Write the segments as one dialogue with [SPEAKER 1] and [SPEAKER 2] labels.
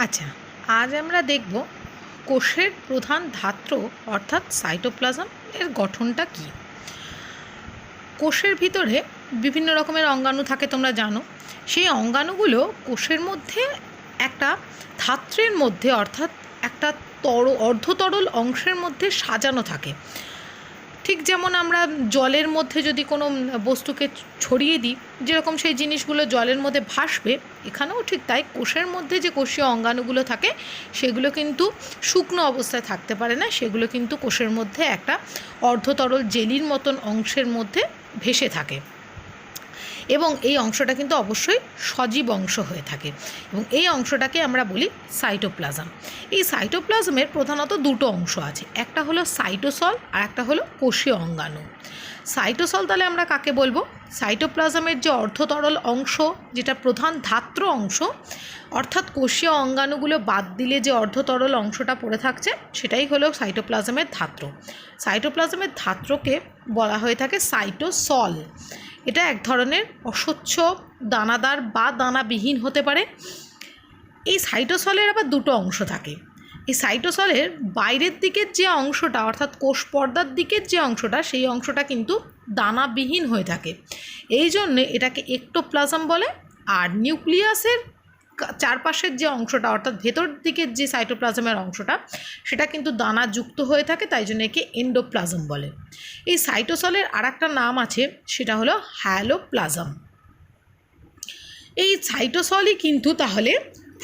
[SPEAKER 1] আচ্ছা, আজ আমরা দেখব কোষের প্রধান ধাত্র অর্থাৎ সাইটোপ্লাজম এর গঠনটা কী। কোষের ভিতরে বিভিন্ন রকমের অঙ্গাণু থাকে তোমরা জানো। সেই অঙ্গাণুগুলো কোষের মধ্যে একটা ধাত্রের মধ্যে অর্থাৎ একটা অর্ধতরল অংশের মধ্যে সাজানো থাকে। ঠিক যেমন আমরা জলের মধ্যে যদি কোনো বস্তুকে ছড়িয়ে দিই, যেরকম সেই জিনিসগুলো জলের মধ্যে ভাসবে, এখানেও ঠিক তাই কোষের মধ্যে যে কোষীয় অঙ্গাণুগুলো থাকে সেগুলো কিন্তু শুকনো অবস্থায় থাকতে পারে না, সেগুলো কিন্তু কোষের মধ্যে একটা অর্ধতরল জেলির মতন অংশের মধ্যে ভেসে থাকে এবং এই অংশটা কিন্তু অবশ্যই সজীব অংশ হয়ে থাকে এবং এই অংশটাকে আমরা বলি সাইটোপ্লাজম। এই সাইটোপ্লাজমের প্রধানত দুটো অংশ আছে, একটা হলো সাইটোসল আর একটা হলো কোষীয় অঙ্গাণু। সাইটোসল তাহলে আমরা কাকে বলবো? সাইটোপ্লাজমের যে অর্ধতরল অংশ, যেটা প্রধান ধাত্র অংশ, অর্থাৎ কোষীয় অঙ্গাণুগুলো বাদ দিলে যে অর্ধতরল অংশটা পড়ে থাকছে সেটাই হলো সাইটোপ্লাজমের ধাত্র। সাইটোপ্লাজমের ধাত্রকে বলা হয়ে থাকে সাইটোসল। এটা এক ধরনের অস্বচ্ছ, দানাদার বা দানাবিহীন হতে পারে। এই সাইটোসলের আবার দুটো অংশ থাকে। এই সাইটোসলের বাইরের দিকের যে অংশটা অর্থাৎ কোষ পর্দার দিকের যে অংশটা, সেই অংশটা কিন্তু দানাবিহীন হয়ে থাকে। এই জন্যে এটাকে একটোপ্লাজম বলে। আর নিউক্লিয়াসের চারপাশের যে অংশটা অর্থাৎ ভেতর দিকের যে সাইটোপ্লাজমের অংশটা, সেটা কিন্তু দানাযুক্ত হয়ে থাকে, তাই জন্য একে এন্ডোপ্লাজম বলে। এই সাইটোসলের আর একটা নাম আছে, সেটা হলো হ্যালোপ্লাজম। এই সাইটোসলই কিন্তু তাহলে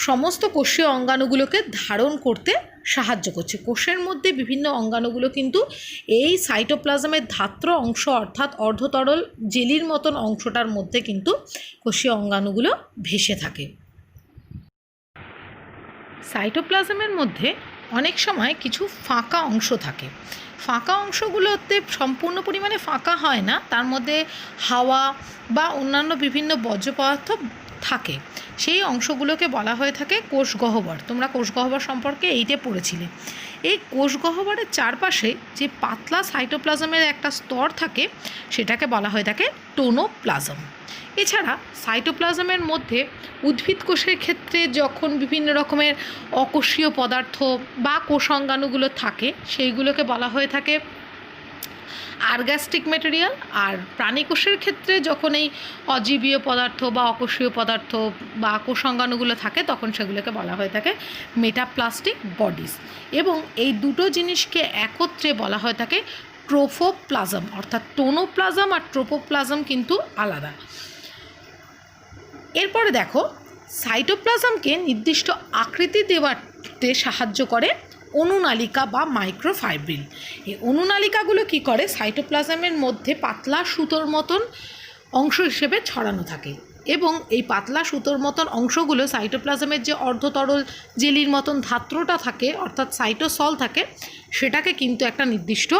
[SPEAKER 1] সমস্ত কোষীয় অঙ্গাণুগুলোকে ধারণ করতে সাহায্য করছে। কোষের মধ্যে বিভিন্ন অঙ্গাণুগুলো কিন্তু এই সাইটোপ্লাজমের ধাত্র অংশ অর্থাৎ অর্ধতরল জেলির মতন অংশটার মধ্যে কিন্তু কোষীয় অঙ্গাণুগুলো ভেসে থাকে। সাইটোপ্লাজমের মধ্যে অনেক সময় কিছু ফাঁকা অংশ থাকে। ফাঁকা অংশগুলোতে সম্পূর্ণ পরিমাণে ফাঁকা হয় না, তার মধ্যে হাওয়া বা অন্যান্য বিভিন্ন বর্জ্য পদার্থ থাকে। সেই অংশগুলোকে বলা হয়ে থাকে কোষগহ্বর। তোমরা কোষগহ্বর সম্পর্কে এইটে পড়েছিলে। এই কোষগহ্বরের চারপাশে যে পাতলা সাইটোপ্লাজমের একটা স্তর থাকে সেটাকে বলা হয়ে থাকে টোনোপ্লাজম। এছাড়া সাইটোপ্লাজমের মধ্যে উদ্ভিদ কোষের ক্ষেত্রে যখন বিভিন্ন রকমের অকোষীয় পদার্থ বা কোষাঙ্গাণুগুলো থাকে সেইগুলোকে বলা হয়ে থাকে আর্গাস্টিক ম্যাটেরিয়াল। আর প্রাণী কোষের ক্ষেত্রে যখন এই অজীবীয় পদার্থ বা অকোষীয় পদার্থ বা কোষাঙ্গাণুগুলো থাকে তখন সেগুলোকে বলা হয়ে থাকে মেটাপ্লাস্টিক বডিজ। এবং এই দুটো জিনিসকে একত্রে বলা হয়ে থাকে ট্রোফোপ্লাজম। অর্থাৎ টোনোপ্লাজম আর ট্রোপোপ্লাজম কিন্তু আলাদা। এরপরে দেখো, সাইটোপ্লাজমকে নির্দিষ্ট আকৃতি দেওয়াতে সাহায্য করে অনুনালিকা বা মাইক্রোফাইব্রিল। এই অনুনালিকাগুলো কি করে, সাইটোপ্লাজমের মধ্যে পাতলা সুতোর মতন অংশ হিসেবে ছড়ানো থাকে এবং এই পাতলা সুতোর মতন অংশগুলো সাইটোপ্লাজমের যে অর্ধতরল জেলির মতন ধাত্রটা থাকে অর্থাৎ সাইটোসল থাকে, সেটাকে কিন্তু একটা নির্দিষ্ট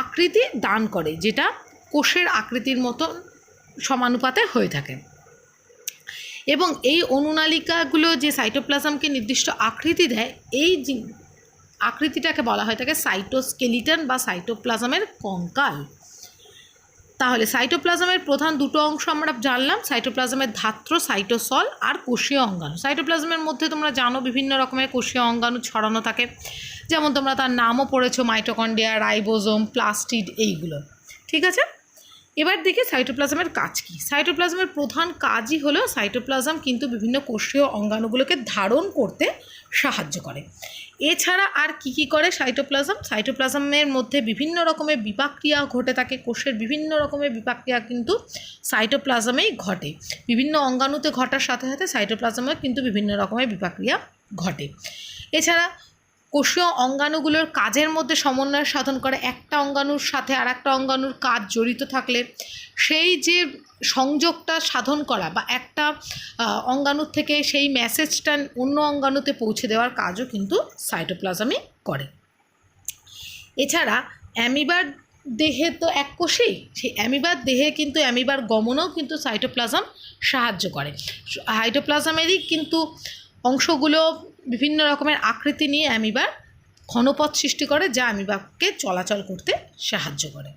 [SPEAKER 1] আকৃতি দান করে, যেটা কোষের আকৃতির মতন সমানুপাতে হয়ে থাকে। এবং এই অনুনালিকাগুলো যে সাইটোপ্লাজমকে নির্দিষ্ট আকৃতি দেয়, এই আকৃতিটাকে বলা হয় থাকে সাইটোস্কেলিটন বা সাইটোপ্লাজমের কঙ্কাল। তাহলে সাইটোপ্লাজমের প্রধান দুটো অংশ আমরা জানলাম, সাইটোপ্লাজমের ধাত্র সাইটোসল আর কোষীয় অঙ্গাণু। সাইটোপ্লাজমের মধ্যে তোমরা জানো বিভিন্ন রকমের কোষীয় অঙ্গাণু ছড়ানো থাকে, যেমন তোমরা তার নামও পড়েছো, মাইটোকন্ড্রিয়া, রাইবোজোম, প্লাস্টিড, এইগুলো। ঠিক আছে, এবার দেখি সাইটোপ্লাজমের কাজ কী। সাইটোপ্লাজমের প্রধান কাজই হলো সাইটোপ্লাজম কিন্তু বিভিন্ন কোষীয় অঙ্গাণুগুলোকে ধারণ করতে সাহায্য করে। এছাড়া আর কি কি করে সাইটোপ্লাজম? সাইটোপ্লাজমের মধ্যে বিভিন্ন রকমের বিপাকক্রিয়া ঘটে থাকে। কোষের বিভিন্ন রকমের বিপাকক্রিয়া কিন্তু সাইটোপ্লাজমেই ঘটে। বিভিন্ন অঙ্গাণুতে ঘটার সাথে সাথে সাইটোপ্লাজমেও কিন্তু বিভিন্ন রকমের বিপাকক্রিয়া ঘটে। এছাড়া কোষীয় অঙ্গাণুগুলোর কাজের মধ্যে সমন্বয় সাধন করে। একটা অঙ্গাণুর সাথে আর একটা অঙ্গাণুর কাজ জড়িত থাকলে সেই যে সংযোগটা সাধন করা বা একটা অঙ্গাণুর থেকে সেই মেসেজটা অন্য অঙ্গাণুতে পৌঁছে দেওয়ার কাজও কিন্তু সাইটোপ্লাজমই করে। এছাড়া অ্যামিবার দেহে তো এককোষী, সেই অ্যামিবার দেহে কিন্তু অ্যামিবার গমনেও কিন্তু সাইটোপ্লাজম সাহায্য করে। সাইটোপ্লাজমেরই কিন্তু অংশগুলো বিভিন্ন রকমের আকৃতি নিয়ে অ্যামিবার ঘনপথ সৃষ্টি করে, যা অ্যামিবাকে চলাচল করতে সাহায্য করে।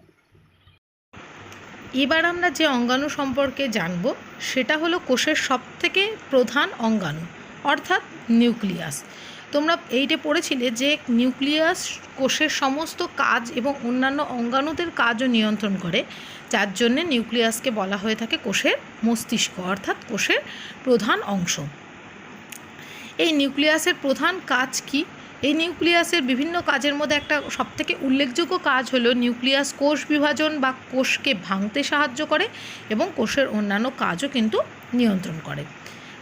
[SPEAKER 1] এবার আমরা যে অঙ্গাণু সম্পর্কে জানব সেটা হলো কোষের সবথেকে প্রধান অঙ্গাণু অর্থাৎ নিউক্লিয়াস। তোমরা এইটা পড়েছিলে যে নিউক্লিয়াস কোষের সমস্ত কাজ এবং অন্যান্য অঙ্গাণুদের কাজও নিয়ন্ত্রণ করে, যার জন্যে নিউক্লিয়াসকে বলা হয়ে থাকে কোষের মস্তিষ্ক অর্থাৎ কোষের প্রধান অংশ। এই নিউক্লিয়াসের প্রধান কাজ কি? এই নিউক্লিয়াসের বিভিন্ন কাজের মধ্যে একটা সবথেকে উল্লেখযোগ্য কাজ হলো নিউক্লিয়াস কোষ বিভাজন বা কোষকে ভাঙতে সাহায্য করে এবং কোষের অন্যান্য কাজও কিন্তু নিয়ন্ত্রণ করে।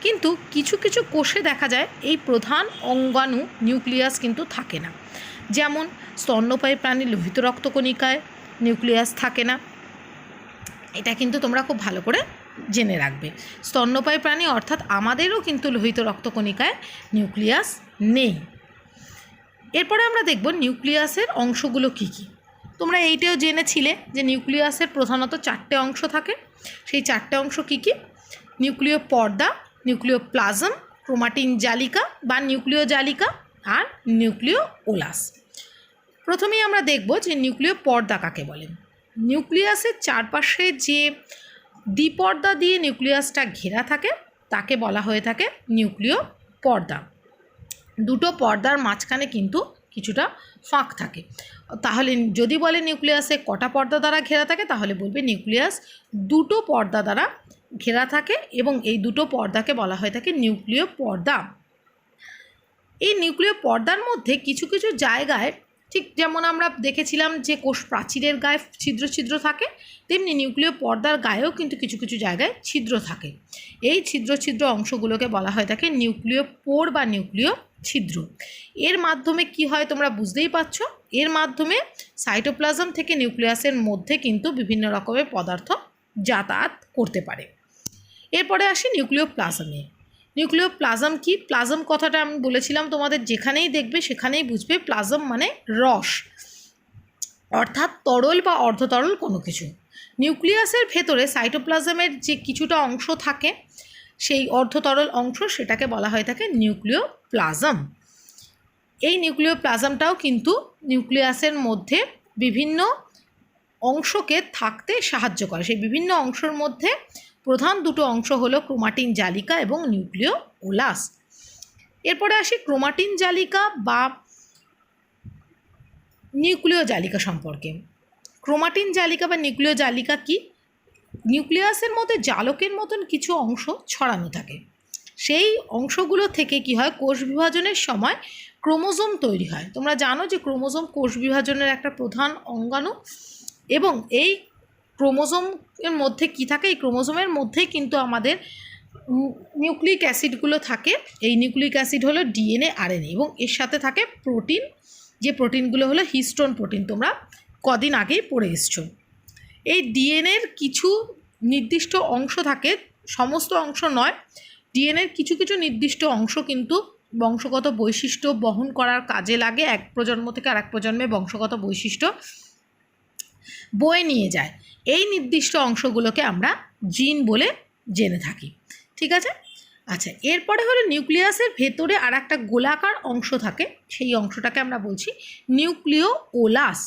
[SPEAKER 1] কিন্তু কিছু কিছু কোষে দেখা যায় এই প্রধান অঙ্গাণু নিউক্লিয়াস কিন্তু থাকে না। যেমন স্তন্যপায়ী প্রাণী লোহিত রক্তকণিকায় নিউক্লিয়াস থাকে না। এটা কিন্তু তোমরা খুব ভালো করে জেনে রাখবে। স্তন্যপায়ী প্রাণী অর্থাৎ আমাদেরও কিন্তু লোহিত রক্তকণিকায় নিউক্লিয়াস নেই। এরপরে আমরা দেখব নিউক্লিয়াসের অংশগুলো কী কী। তোমরা এইটাও জেনেছিলে যে নিউক্লিয়াসের প্রধানত 4টে অংশ থাকে। সেই 4টে অংশ কী কী? নিউক্লিয় পর্দা, নিউক্লিয় প্লাজম, ক্রোমাটিন জালিকা বা নিউক্লিয় জালিকা আর নিউক্লিয় ওলাস। প্রথমেই আমরা দেখব যে নিউক্লিয় পর্দা কাকে বলে। নিউক্লিয়াসের চারপাশে যে দ্বিপর্দা দিয়ে নিউক্লিয়াসটা ঘেরা থাকে তাকে বলা হয়ে থাকে নিউক্লিয় পর্দা। দুটো পর্দার মাঝখানে কিন্তু কিছুটা ফাঁক থাকে। তাহলে যদি বলে নিউক্লিয়াসে কটা পর্দা দ্বারা ঘেরা থাকে, তাহলে বলবে নিউক্লিয়াস দুটো পর্দা দ্বারা ঘেরা থাকে এবং এই দুটো পর্দাকে বলা হয়ে থাকে নিউক্লিয় পর্দা। এই নিউক্লিয় পর্দার মধ্যে কিছু কিছু জায়গায় ঠিক যেমন আমরা দেখেছিলাম যে কোষ প্রাচীরের গায়ে ছিদ্র ছিদ্র থাকে, তেমনি নিউক্লিয় পর্দার গায়েও কিন্তু কিছু কিছু জায়গায় ছিদ্র থাকে। এই ছিদ্র ছিদ্র অংশগুলোকে বলা হয়ে থাকে নিউক্লিয় পোর বা নিউক্লিয় ছিদ্র। এর মাধ্যমে কি হয় তোমরা বুঝতেই পারছো। এর মাধ্যমে সাইটোপ্লাজম থেকে নিউক্লিয়াসের মধ্যে কিন্তু বিভিন্ন রকমের পদার্থ যাতায়াত করতে পারে। এরপরে আসি নিউক্লিয় প্লাজমে। নিউক্লিয় প্লাজম কি? প্লাজম কথাটা আমি বলেছিলাম তোমাদের যেখানেই দেখবে সেখানেই বুঝবে প্লাজম মানে রস, অর্থাৎ তরল বা অর্ধতরল কোনো কিছু। নিউক্লিয়াসের ভেতরে সাইটোপ্লাজমের যে কিছুটা অংশ থাকে সেই অর্ধতরল অংশ, সেটাকে বলা হয়ে থাকে নিউক্লিয় প্লাজম। এই নিউক্লিয় প্লাজমটাও কিন্তু নিউক্লিয়াসের মধ্যে বিভিন্ন অংশকে থাকতে সাহায্য করে। সেই বিভিন্ন অংশের মধ্যে প্রধান দুটো অংশ হলো ক্রোমাটিন জালিকা এবং নিউক্লিয় ওলাস। এরপরে আসি ক্রোমাটিন জালিকা বা নিউক্লিয় জালিকা সম্পর্কে। ক্রোমাটিন জালিকা বা নিউক্লিয় জালিকা কি? নিউক্লিয়াসের মধ্যে জালকের মতন কিছু অংশ ছড়ানো থাকে। সেই অংশগুলো থেকে কি হয়, কোষ বিভাজনের সময় ক্রোমোজোম তৈরি হয়। তোমরা জানো যে ক্রোমোজোম কোষ বিভাজনের একটা প্রধান অঙ্গাণু এবং এই ক্রোমোজোমের মধ্যে কি থাকে, এই ক্রোমোজোমের মধ্যেই কিন্তু আমাদের নিউক্লিক অ্যাসিডগুলো থাকে। এই নিউক্লিক অ্যাসিড হলো ডিএনএ, আরএনএ এবং এর সাথে থাকে প্রোটিন, যে প্রোটিনগুলো হলো হিস্টোন প্রোটিন। তোমরা কদিন আগেই পড়ে এসছো। এই ডিএনএর কিছু নির্দিষ্ট অংশ থাকে, সমস্ত অংশ নয়। ডিএনএর কিছু কিছু নির্দিষ্ট অংশ কিন্তু বংশগত বৈশিষ্ট্য বহন করার কাজে লাগে। এক প্রজন্ম থেকে আরেক প্রজন্মে বংশগত বৈশিষ্ট্য বয়ে নিয়ে যায়। এই নির্দিষ্ট অংশগুলোকে আমরা জিন বলে জেনে থাকি। ঠিক আছে? আচ্ছা, এরপরে হলো নিউক্লিয়াসের ভেতরে আর একটা গোলাকার অংশ থাকে, সেই অংশটাকে আমরা বলছি নিউক্লিয় ওলাস।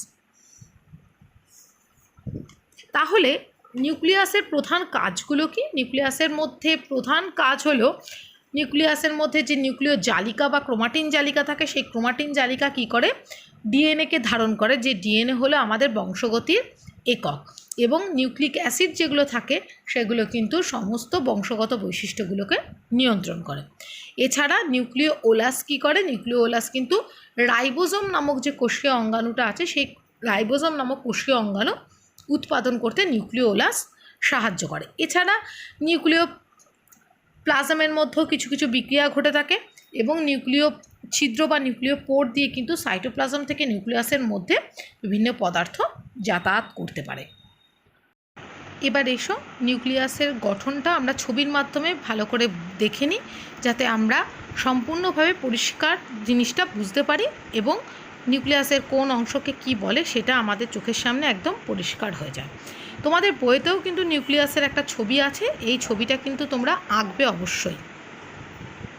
[SPEAKER 1] তাহলে নিউক্লিয়াসের প্রধান কাজগুলো কি? নিউক্লিয়াসের মধ্যে প্রধান কাজ হলো নিউক্লিয়াসের মধ্যে যে নিউক্লিয় জালিকা বা ক্রোমাটিন জালিকা থাকে, সেই ক্রোমাটিন জালিকা কি করে, ডিএনএকে ধারণ করে, যে ডিএনএ হলো আমাদের বংশগতির একক, এবং নিউক্লিক অ্যাসিড যেগুলো থাকে সেগুলো কিন্তু সমস্ত বংশগত বৈশিষ্ট্যগুলোকে নিয়ন্ত্রণ করে। এছাড়া নিউক্লিয় ওলাস কী করে? নিউক্লিয় ওলাস কিন্তু রাইবোজোম নামক যে কোষীয় অঙ্গাণুটা আছে, সেই রাইবোজোম নামক কোষীয় অঙ্গাণু উৎপাদন করতে নিউক্লিয় ওলাস সাহায্য করে। এছাড়া নিউক্লিয় প্লাজমের মধ্যেও কিছু কিছু বিক্রিয়া ঘটে থাকে এবং নিউক্লিয় ছিদ্র বা নিউক্লিয় পোর দিয়ে কিন্তু সাইটোপ্লাজম থেকে নিউক্লিয়াসের মধ্যে বিভিন্ন পদার্থ যাতায়াত করতে পারে। এবার এসো নিউক্লিয়াসের গঠনটা আমরা ছবির মাধ্যমে ভালো করে দেখে নিই, যাতে আমরা সম্পূর্ণভাবে পরিষ্কার জিনিসটা বুঝতে পারি এবং নিউক্লিয়াসের কোন অংশকে কি বলে সেটা আমাদের চোখের সামনে একদম পরিষ্কার হয়ে যায়। তোমাদের বইতেও কিন্তু নিউক্লিয়াসের একটা ছবি আছে, এই ছবিটা কিন্তু তোমরা আঁকবে অবশ্যই।